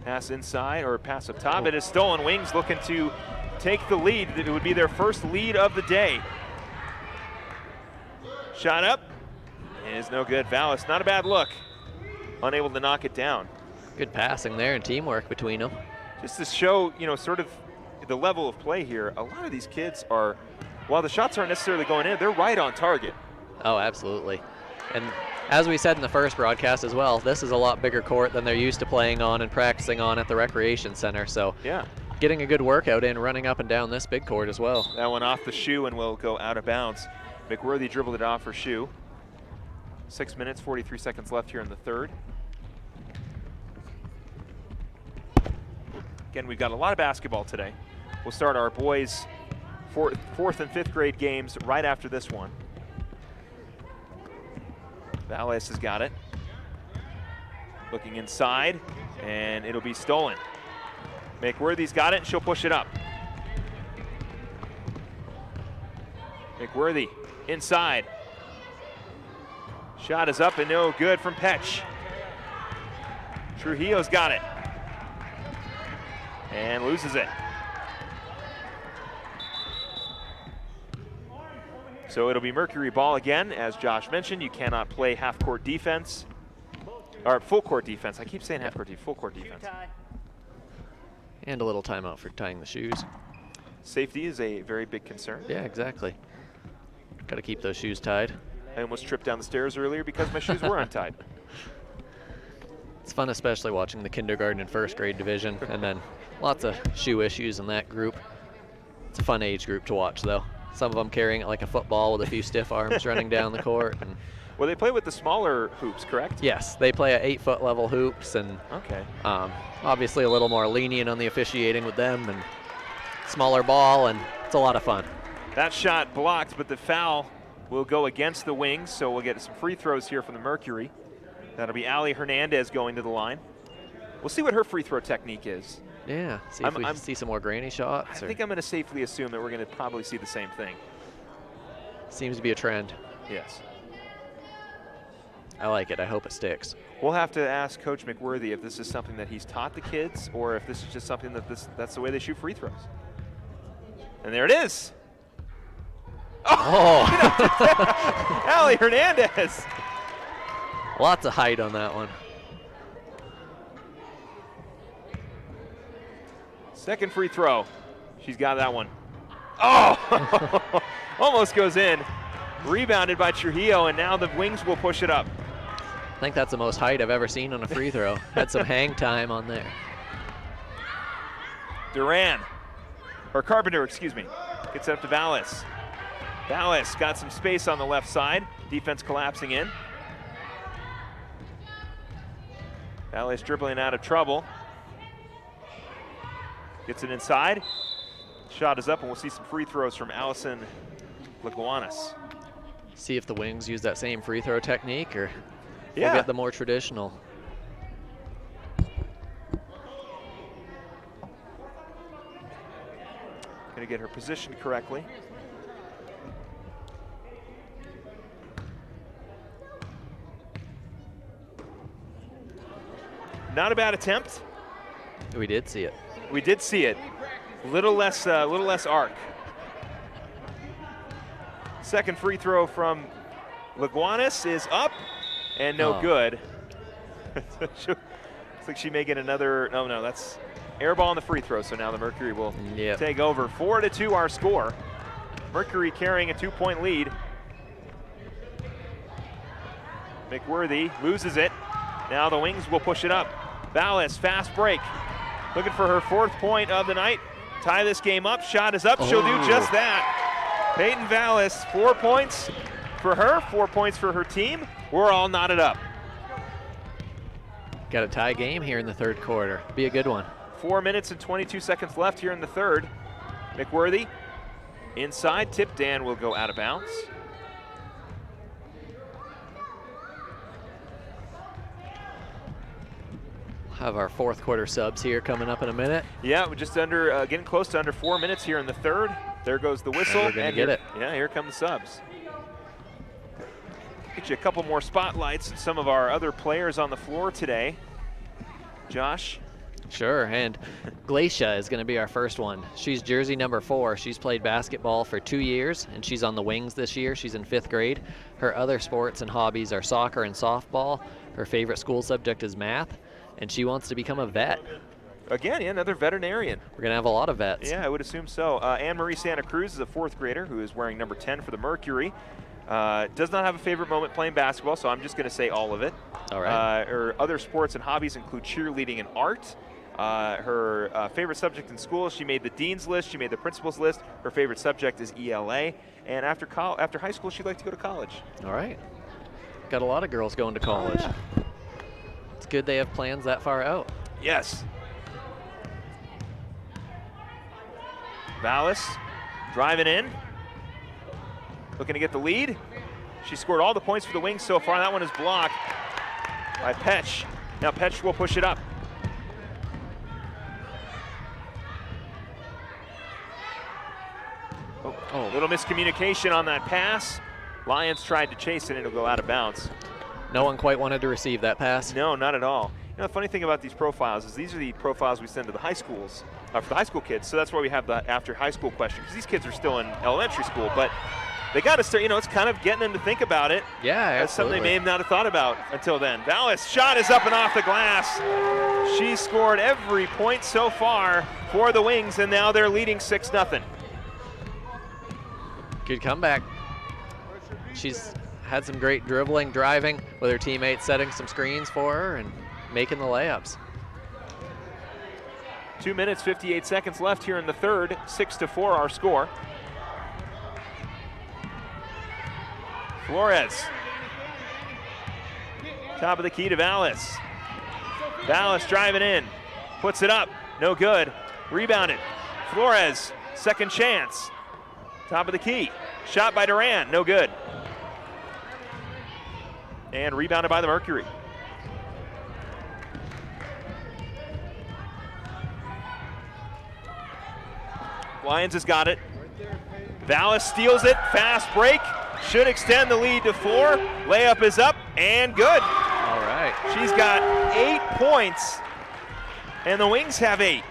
Pass inside, or pass up top. It is stolen. Wings looking to take the lead. It would be their first lead of the day. Shot up. Is no good. Vallis, not a bad look. Unable to knock it down. Good passing there and teamwork between them. Just to show, you know, sort of the level of play here, a lot of these kids are, while the shots aren't necessarily going in, they're right on target. Oh, absolutely. And as we said in the first broadcast as well, this is a lot bigger court than they're used to playing on and practicing on at the recreation center. So yeah, getting a good workout in, running up and down this big court as well. That one off the shoe and will go out of bounds. McWorthy dribbled it off her shoe. 6 minutes, 43 seconds left here in the third. Again, we've got a lot of basketball today. We'll start our boys' fourth and fifth grade games right after this one. Valles has got it. Looking inside, and it'll be stolen. McWorthy's got it, and she'll push it up. McWorthy inside. Shot is up and no good from Petch. Trujillo's got it. And loses it. So it'll be Mercury ball again. As Josh mentioned, you cannot play half-court defense. Or full-court defense. I keep saying half-court defense, full-court defense. And a little timeout for tying the shoes. Safety is a very big concern. Yeah, exactly. Got to keep those shoes tied. I almost tripped down the stairs earlier because my shoes were untied. It's fun, especially watching the kindergarten and first grade division, and then lots of shoe issues in that group. It's a fun age group to watch, though. Some of them carrying it like a football with a few stiff arms running down the court. And well, they play with the smaller hoops, correct? yes, they play at 8-foot level hoops, and obviously a little more lenient on the officiating with them, and smaller ball, and it's a lot of fun. That shot blocked, but the foul will go against the Wings, so we'll get some free throws here from the Mercury. That'll be Ali Hernandez going to the line. We'll see what her free throw technique is. Yeah, see if we see some more granny shots. I think I'm going to safely assume that we're going to probably see the same thing. Seems to be a trend. Yes. I like it. I hope it sticks. We'll have to ask Coach McWorthy if this is something that he's taught the kids or if this is just something that's the way they shoot free throws. And there it is. Oh! Ali Hernandez. Lots of height on that one. Second free throw. She's got that one. Oh! Almost goes in. Rebounded by Trujillo, and now the Wings will push it up. I think that's the most height I've ever seen on a free throw. Had some hang time on there. Carpenter, excuse me, gets it up to Vallis. Vallis got some space on the left side. Defense collapsing in. Vallis dribbling out of trouble. Gets it inside. Shot is up, and we'll see some free throws from Allison Leguanas. See if the Wings use that same free throw technique, or Yeah. we'll get the more traditional. Gonna get her positioned correctly. Not a bad attempt. We did see it. We did see it. Little less arc. Second free throw from Leguanas is up and no good. Looks like she may get another. No, that's air ball on the free throw. So now the Mercury will take over. 4-2 our score. Mercury carrying a 2-point lead. McWorthy loses it. Now the Wings will push it up. Vallis, fast break. Looking for her 4th point of the night. Tie this game up. Shot is up. She'll do just that. Peyton Vallis, 4 points for her, 4 points for her team. We're all knotted up. Got a tie game here in the third quarter. Be a good one. 4 minutes and 22 seconds left here in the third. McWorthy inside. Tip Dan will go out of bounds. Have our fourth quarter subs here coming up in a minute. Yeah, we're just under, getting close to under 4 minutes here in the third. There goes the whistle. And we're gonna get it. Yeah, here come the subs. Get you a couple more spotlights and some of our other players on the floor today. Josh? Sure, and Glacia is going to be our first one. She's jersey number 4. She's played basketball for 2 years, and she's on the Wings this year. She's in 5th grade. Her other sports and hobbies are soccer and softball. Her favorite school subject is math, and she wants to become a vet. Again, yeah, another veterinarian. We're going to have a lot of vets. Yeah, I would assume so. Anne-Marie Santa Cruz is a 4th grader who is wearing number 10 for the Mercury. Does not have a favorite moment playing basketball, so I'm just going to say all of it. All right. Her other sports and hobbies include cheerleading and art. Her favorite subject in school, she made the dean's list, she made the principal's list. Her favorite subject is ELA. And after high school, she'd like to go to college. All right. Got a lot of girls going to college. Oh, yeah. It's good they have plans that far out. Yes. Vallis driving in. Looking to get the lead. She scored all the points for the Wings so far. That one is blocked by Petch. Now Petch will push it up. Oh, little miscommunication on that pass. Lions tried to chase it and it'll go out of bounds. No one quite wanted to receive that pass. No, not at all. You know, the funny thing about these profiles is these are the profiles we send to the high schools, for the high school kids. So that's why we have the after high school question, because these kids are still in elementary school, but they got to start, you know, it's kind of getting them to think about it. Yeah, That's something absolutely. they may not have thought about until then. Vallis, shot is up and off the glass. She scored every point so far for the Wings, and now they're leading 6-0. Good comeback. She's had some great dribbling, driving with her teammates, setting some screens for her and making the layups. 2 minutes, 58 seconds left here in the third. 6-4 our score. Flores. Top of the key to Vallis. Vallis driving in. Puts it up. No good. Rebounded. Flores. Second chance. Top of the key. Shot by Duran. No good. And rebounded by the Mercury. Lions has got it. Vallis steals it. Fast break. Should extend the lead to 4. Layup is up and good. All right. She's got 8 points, and the Wings have 8.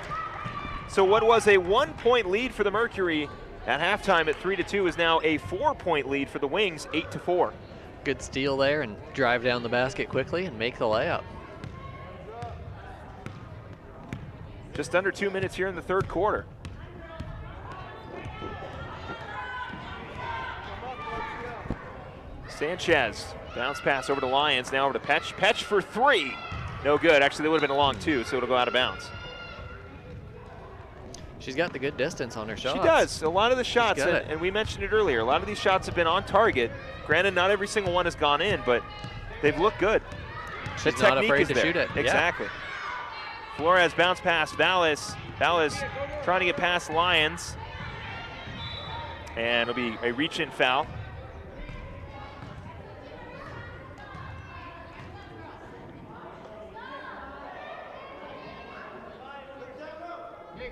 So what was a 1-point lead for the Mercury at halftime at 3-2 is now a 4-point lead for the Wings, 8-4. Good steal there and drive down the basket quickly and make the layup. Just under 2 minutes here in the third quarter. Sanchez Bounce pass over to Lyons, now over to Petch. Petch for three. No good. Actually, that would have been a long two, so it'll go out of bounds. She's got the good distance on her shots. She does. A lot of the shots, got it. and we mentioned it earlier, a lot of these shots have been on target. Granted, not every single one has gone in, but they've looked good. She's the not technique afraid is to there. shoot it. Exactly. Flores bounce pass, Vallis. Vallis trying to get past Lyons. And it'll be a reach-in foul.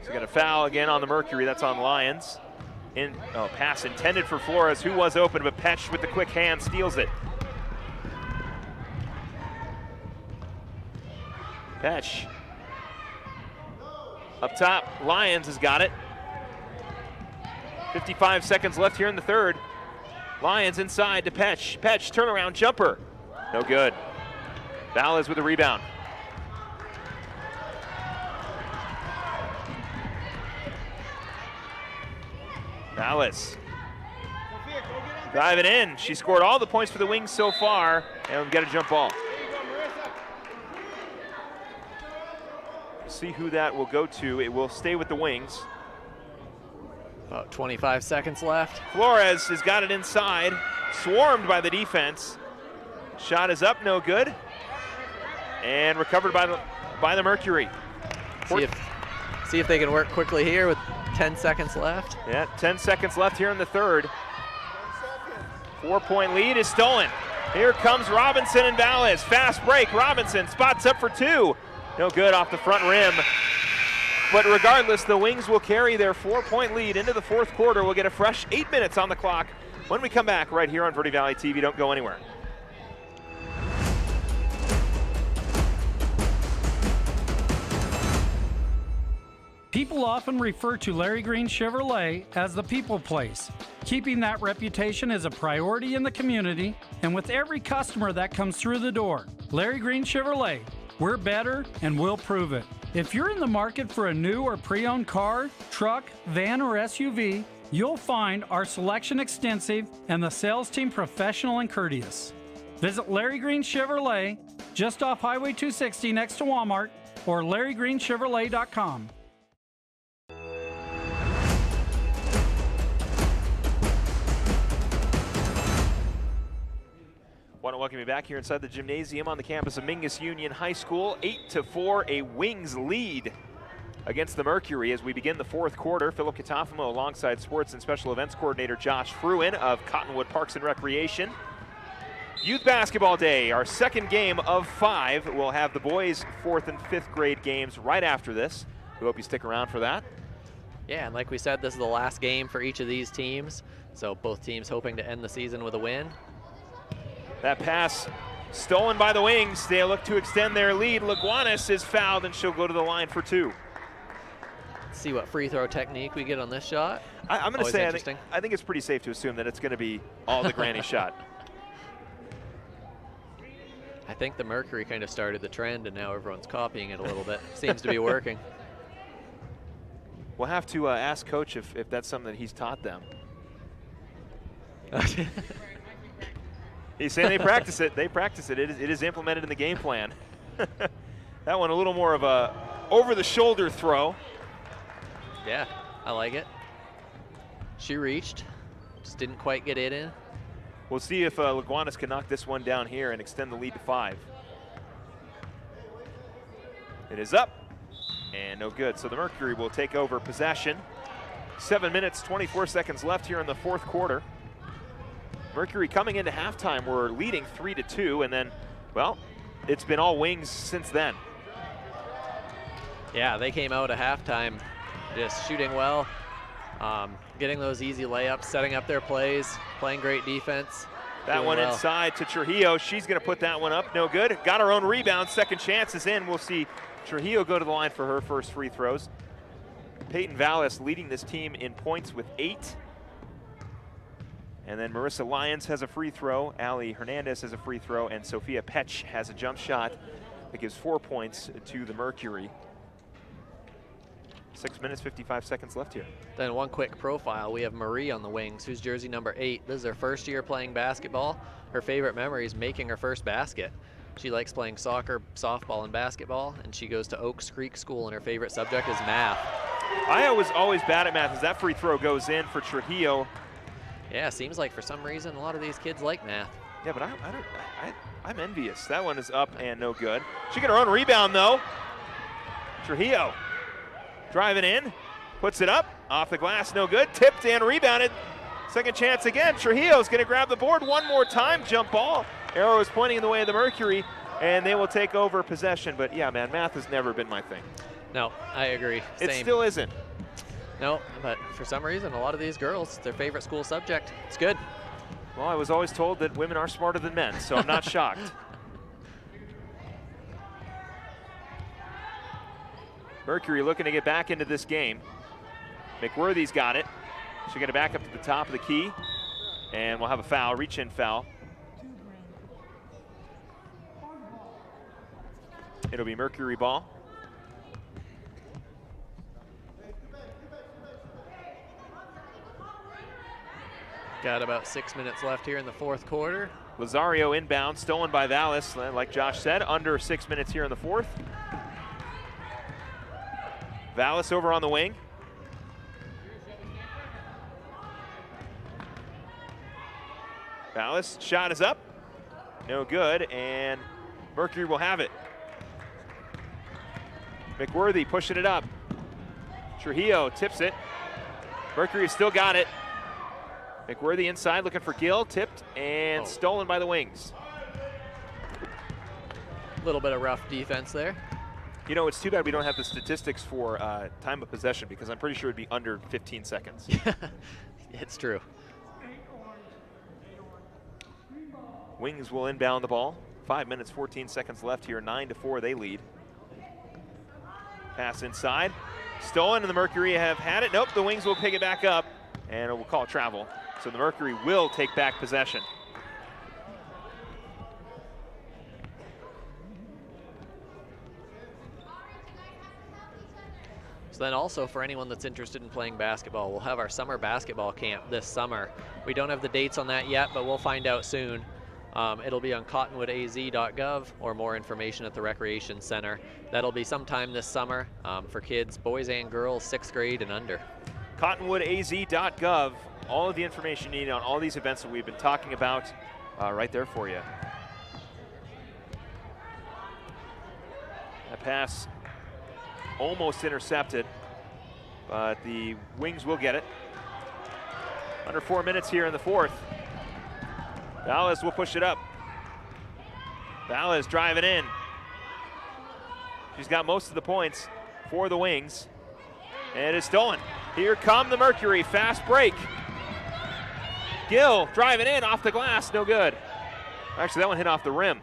So we got a foul again on the Mercury. That's on Lyons. Pass intended for Flores, who was open, but Petch with the quick hand steals it. Petch. Up top, Lyons has got it. 55 seconds left here in the third. Lyons inside to Petch. Petch, turnaround jumper. No good. Valles with a rebound. Valles driving in. She scored all the points for the Wings so far, and we've got a jump ball. See who that will go to. It will stay with the Wings. About 25 seconds left. Flores has got it inside, swarmed by the defense. Shot is up, no good. And recovered by the Mercury. See if they can work quickly here with 10 seconds left. Yeah, 10 seconds left here in the third. 4-point lead is stolen. Here comes Robinson and Valles. Fast break, Robinson spots up for two. No good off the front rim. But regardless, the Wings will carry their 4-point lead into the fourth quarter. We'll get a fresh 8 minutes on the clock when we come back right here on Verde Valley TV. Don't go anywhere. People often refer to Larry Green Chevrolet as the people place. Keeping that reputation is a priority in the community and with every customer that comes through the door. Larry Green Chevrolet, we're better and we'll prove it. If you're in the market for a new or pre-owned car, truck, van, or SUV, you'll find our selection extensive and the sales team professional and courteous. Visit Larry Green Chevrolet just off Highway 260 next to Walmart or LarryGreenChevrolet.com. Want to welcome you back here inside the gymnasium on the campus of Mingus Union High School. 8-4, a Wings lead against the Mercury as we begin the fourth quarter. Philip Katafamo alongside Sports and Special Events Coordinator Josh Fruin of Cottonwood Parks and Recreation. Youth Basketball Day, our second game of 5. We'll have the boys' 4th and 5th grade games right after this. We hope you stick around for that. Yeah, and like we said, this is the last game for each of these teams. So both teams hoping to end the season with a win. That pass stolen by the Wings. They look to extend their lead. Leguanas is fouled, and she'll go to the line for 2. Let's see what free throw technique we get on this shot. I'm going to say I think it's pretty safe to assume that it's going to be all the granny shot. I think the Mercury kind of started the trend, and now everyone's copying it a little bit. Seems to be working. We'll have to ask Coach if that's something that he's taught them. He's saying they practice it. They practice it. It is implemented in the game plan. That one a little more of a over-the-shoulder throw. Yeah, I like it. She reached, just didn't quite get it in. We'll see if Leguanas can knock this one down here and extend the lead to 5. It is up and no good. So the Mercury will take over possession. 7 minutes, 24 seconds left here in the fourth quarter. Mercury coming into halftime, we're leading 3-2, and then, well, it's been all Wings since then. Yeah, they came out at halftime just shooting well, getting those easy layups, setting up their plays, playing great defense. That one well. Inside to Trujillo. She's going to put that one up. No good. Got her own rebound. Second chance is in. We'll see Trujillo go to the line for her first free throws. Peyton Vallis leading this team in points with 8. And then Marissa Lyons has a free throw, Allie Hernandez has a free throw, and Sophia Petch has a jump shot that gives 4 points to the Mercury. 6 minutes, 55 seconds left here. Then one quick profile. We have Marie on the wings, who's jersey number 8. This is her first year playing basketball. Her favorite memory is making her first basket. She likes playing soccer, softball, and basketball, and she goes to Oaks Creek School, and her favorite subject is math. I was always bad at math as that free throw goes in for Trujillo. Yeah, seems like for some reason a lot of these kids like math. Yeah, but I'm envious. That one is up and no good. She got her own rebound, though. Trujillo driving in, puts it up, off the glass, no good. Tipped and rebounded. Second chance again. Trujillo's going to grab the board one more time. Jump ball. Arrow is pointing in the way of the Mercury, and they will take over possession. But yeah, man, math has never been my thing. No, I agree. Same. It still isn't. No, but for some reason, a lot of these girls, their favorite school subject. It's good. Well, I was always told that women are smarter than men, so I'm not shocked. Mercury looking to get back into this game. McWorthy's got it. She'll get it back up to the top of the key, and we'll have a foul, reach-in foul. It'll be Mercury ball. Got about 6 minutes left here in the fourth quarter. Lazario inbound, stolen by Vallis, like Josh said, under 6 minutes here in the fourth. Vallis over on the wing. Vallis, shot is up. No good, and Mercury will have it. McWorthy pushing it up. Trujillo tips it. Mercury still got it. McWorthy inside looking for Gill, tipped and stolen by the wings. A little bit of rough defense there. You know, it's too bad we don't have the statistics for time of possession because I'm pretty sure it'd be under 15 seconds. It's true. Wings will inbound the ball. 5 minutes, 14 seconds left here. 9-4, they lead. Pass inside. Stolen, and the Mercury have had it. Nope, the Wings will pick it back up, and it will call travel. So the Mercury will take back possession. So then also for anyone that's interested in playing basketball, we'll have our summer basketball camp this summer. We don't have the dates on that yet, but we'll find out soon. It'll be on cottonwoodaz.gov or more information at the Recreation Center. That'll be sometime this summer for kids, boys and girls, 6th grade and under. Cottonwoodaz.gov, all of the information needed on all these events that we've been talking about right there for you. That pass almost intercepted, but the Wings will get it. Under 4 minutes here in the fourth. Vallis will push it up. Vallis driving in. She's got most of the points for the Wings. And it is stolen. Here come the Mercury, fast break. Gill driving in off the glass, no good. Actually, that one hit off the rim.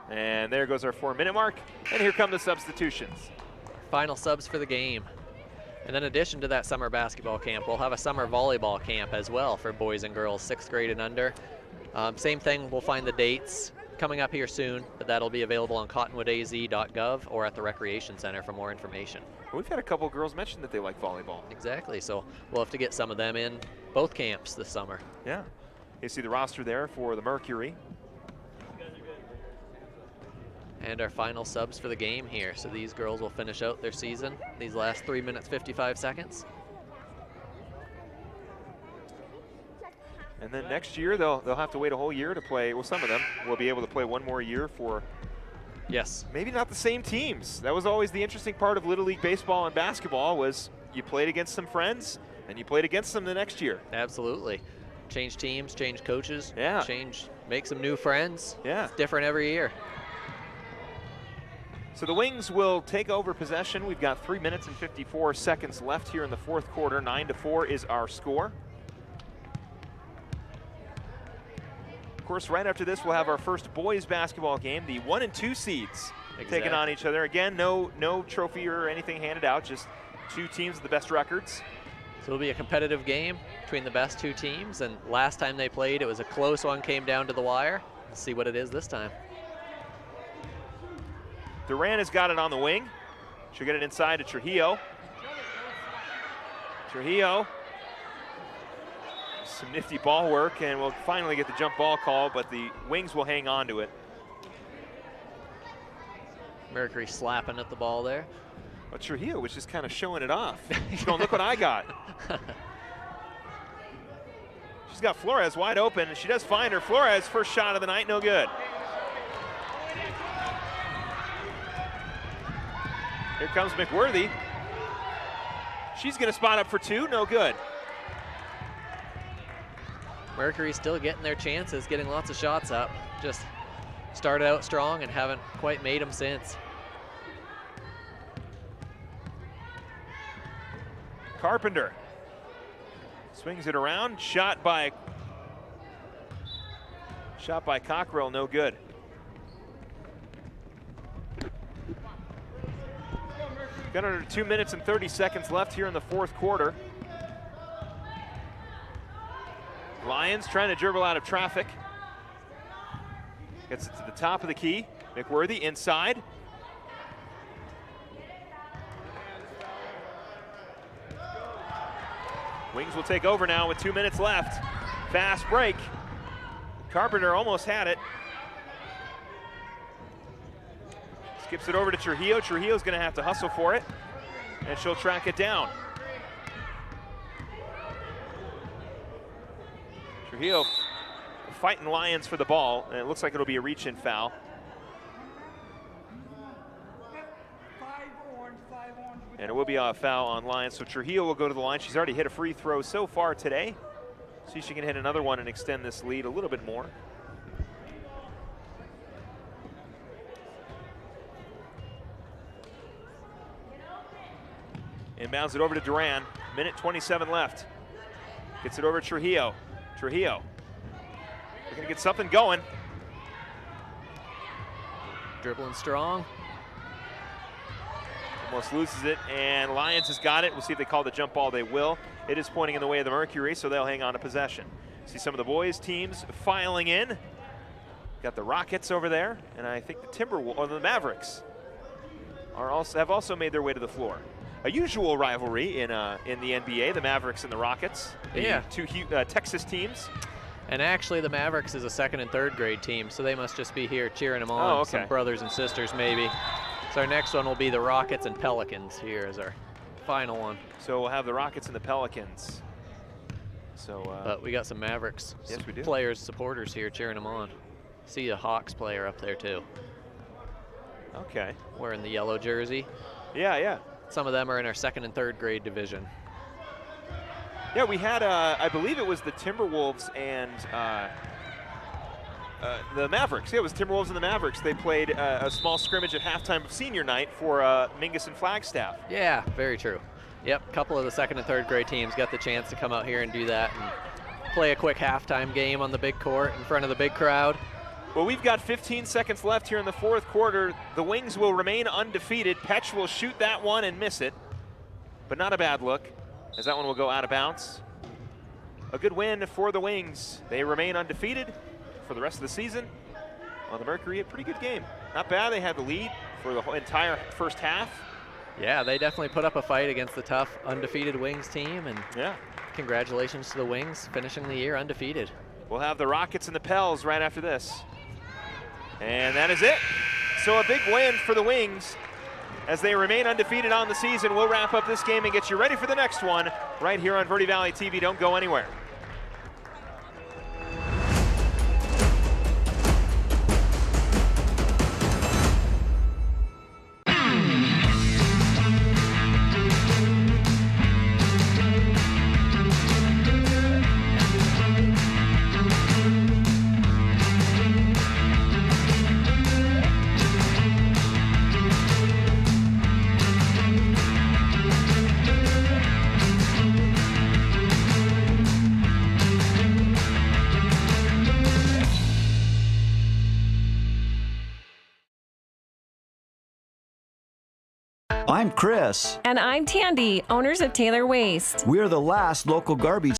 And there goes our 4-minute mark. And here come the substitutions. Final subs for the game. And in addition to that summer basketball camp, we'll have a summer volleyball camp as well for boys and girls, 6th grade and under. Same thing, we'll find the dates coming up here soon, but that'll be available on cottonwoodaz.gov or at the Recreation Center for more information. We've had a couple girls mention that they like volleyball. Exactly, so we'll have to get some of them in both camps this summer. Yeah. You see the roster there for the Mercury. And our final subs for the game here. So these girls will finish out their season, these last 3 minutes, 55 seconds. And then next year, they'll have to wait a whole year to play. Well, some of them will be able to play one more year for maybe not the same teams. That was always the interesting part of Little League baseball and basketball was you played against some friends and you played against them the next year. Absolutely. Change teams, change coaches, yeah. Make some new friends. Yeah. It's different every year. So the Wings will take over possession. We've got 3 minutes and 54 seconds left here in the fourth quarter. 9-4 is our score. Of course, right after this, we'll have our first boys basketball game. The 1 and 2 seeds taking on each other. Again, no trophy or anything handed out, just two teams with the best records. So it'll be a competitive game between the best two teams. And last time they played, it was a close one, came down to the wire. Let's see what it is this time. Duran has got it on the wing. She'll get it inside to Trujillo. Trujillo. Some nifty ball work, and we'll finally get the jump ball call, but the Wings will hang on to it. Mercury slapping at the ball there. But Trujillo was just kind of showing it off. She's going, look what I got. She's got Flores wide open, and she does find her. Flores, first shot of the night, no good. Here comes McWorthy. She's going to spot up for two, no good. Mercury still getting their chances, getting lots of shots up. Just started out strong and haven't quite made them since. Carpenter swings it around. Shot by Cockrell, no good. Got under 2 minutes and 30 seconds left here in the fourth quarter. Lions trying to dribble out of traffic. Gets it to the top of the key. McWorthy inside. Wings will take over now with 2 minutes left. Fast break. Carpenter almost had it. Skips it over to Trujillo. Trujillo's going to have to hustle for it, and she'll track it down. Trujillo fighting Lions for the ball, and it looks like it'll be a reach-in foul. And it will be a foul on Lions, so Trujillo will go to the line. She's already hit a free throw so far today. See if she can hit another one and extend this lead a little bit more. Inbounds it over to Duran. Minute 27 left. Gets it over to Trujillo. Trujillo. We're going to get something going. Dribbling strong. Almost loses it, and Lions has got it. We'll see if they call the jump ball. They will. It is pointing in the way of the Mercury, so they'll hang on to possession. See some of the boys' teams filing in. Got the Rockets over there, and I think the Timberwolves, or the Mavericks, have also made their way to the floor. A usual rivalry in the NBA, the Mavericks and the Rockets. The two Texas teams. And actually, the Mavericks is a second and third grade team, so they must just be here cheering them on. Oh, okay. Some brothers and sisters, maybe. So our next one will be the Rockets and Pelicans here as our final one. So we'll have the Rockets and the Pelicans. So. But we got some Mavericks yes, we do. Players, supporters here cheering them on. See a Hawks player up there too. Okay. Wearing the yellow jersey. Yeah, yeah. Some of them are in our second and third grade division. Yeah, we had, I believe it was the Timberwolves and the Mavericks. Yeah, it was Timberwolves and the Mavericks. They played a small scrimmage at halftime of senior night for Mingus and Flagstaff. Yeah, very true. Yep, a couple of the second and third grade teams got the chance to come out here and do that and play a quick halftime game on the big court in front of the big crowd. Well, we've got 15 seconds left here in the fourth quarter. The Wings will remain undefeated. Petch will shoot that one and miss it, but not a bad look, as that one will go out of bounds. A good win for the Wings. They remain undefeated for the rest of the season. Well, the Mercury, a pretty good game. Not bad, they had the lead for the whole entire first half. Yeah, they definitely put up a fight against the tough undefeated Wings team, and yeah, congratulations to the Wings finishing the year undefeated. We'll have the Rockets and the Pels right after this. And that is it. So a big win for the Wings as they remain undefeated on the season. We'll wrap up this game and get you ready for the next one right here on Verde Valley TV. Don't go anywhere. I'm Chris. And I'm Tandy, owners of Taylor Waste. We're the last local garbage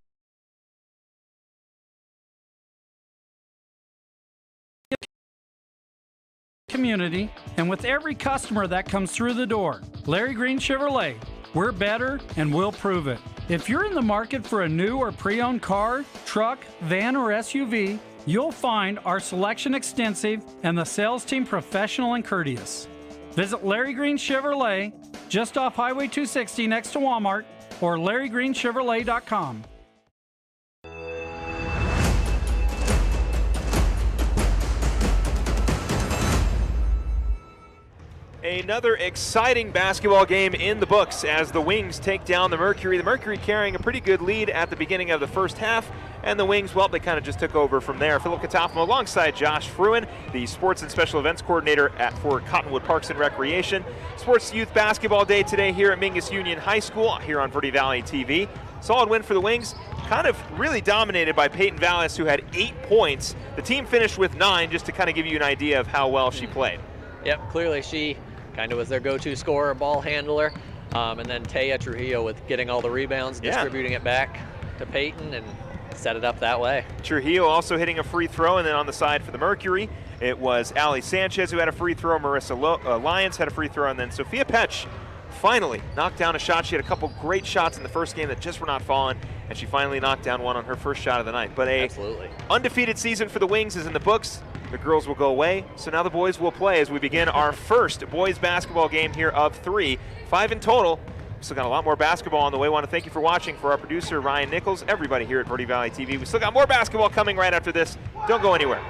community and with every customer that comes through the door. Larry Green Chevrolet, we're better and we'll prove it. If you're in the market for a new or pre-owned car, truck, van, or SUV, you'll find our selection extensive and the sales team professional and courteous. Visit Larry Green Chevrolet just off Highway 260 next to Walmart or LarryGreenChevrolet.com. Another exciting basketball game in the books as the Wings take down the Mercury. The Mercury carrying a pretty good lead at the beginning of the first half, and the Wings, well, they kind of just took over from there. Philip Katafmo alongside Josh Fruin, the Sports and Special Events Coordinator for Cottonwood Parks and Recreation. Sports Youth Basketball Day today here at Mingus Union High School here on Verde Valley TV. Solid win for the Wings, kind of really dominated by Peyton Vallis, who had 8 points. The team finished with 9, just to kind of give you an idea of how well she played. Yep, clearly she kind of was their go-to scorer, ball handler, and then Taya Trujillo with getting all the rebounds, distributing it back to Peyton, and set it up that way. Trujillo also hitting a free throw, and then on the side for the Mercury, it was Ali Sanchez who had a free throw, Marissa Lyons had a free throw, and then Sophia Petch finally knocked down a shot. She had a couple great shots in the first game that just were not falling, and she finally knocked down one on her first shot of the night. But Absolutely. Undefeated season for the Wings is in the books. The girls will go away, so now the boys will play as we begin our first boys basketball game here of 3. 5 in total. Still got a lot more basketball on the way. I want to thank you for watching. For our producer, Ryan Nichols, everybody here at Verde Valley TV. We still got more basketball coming right after this. Don't go anywhere.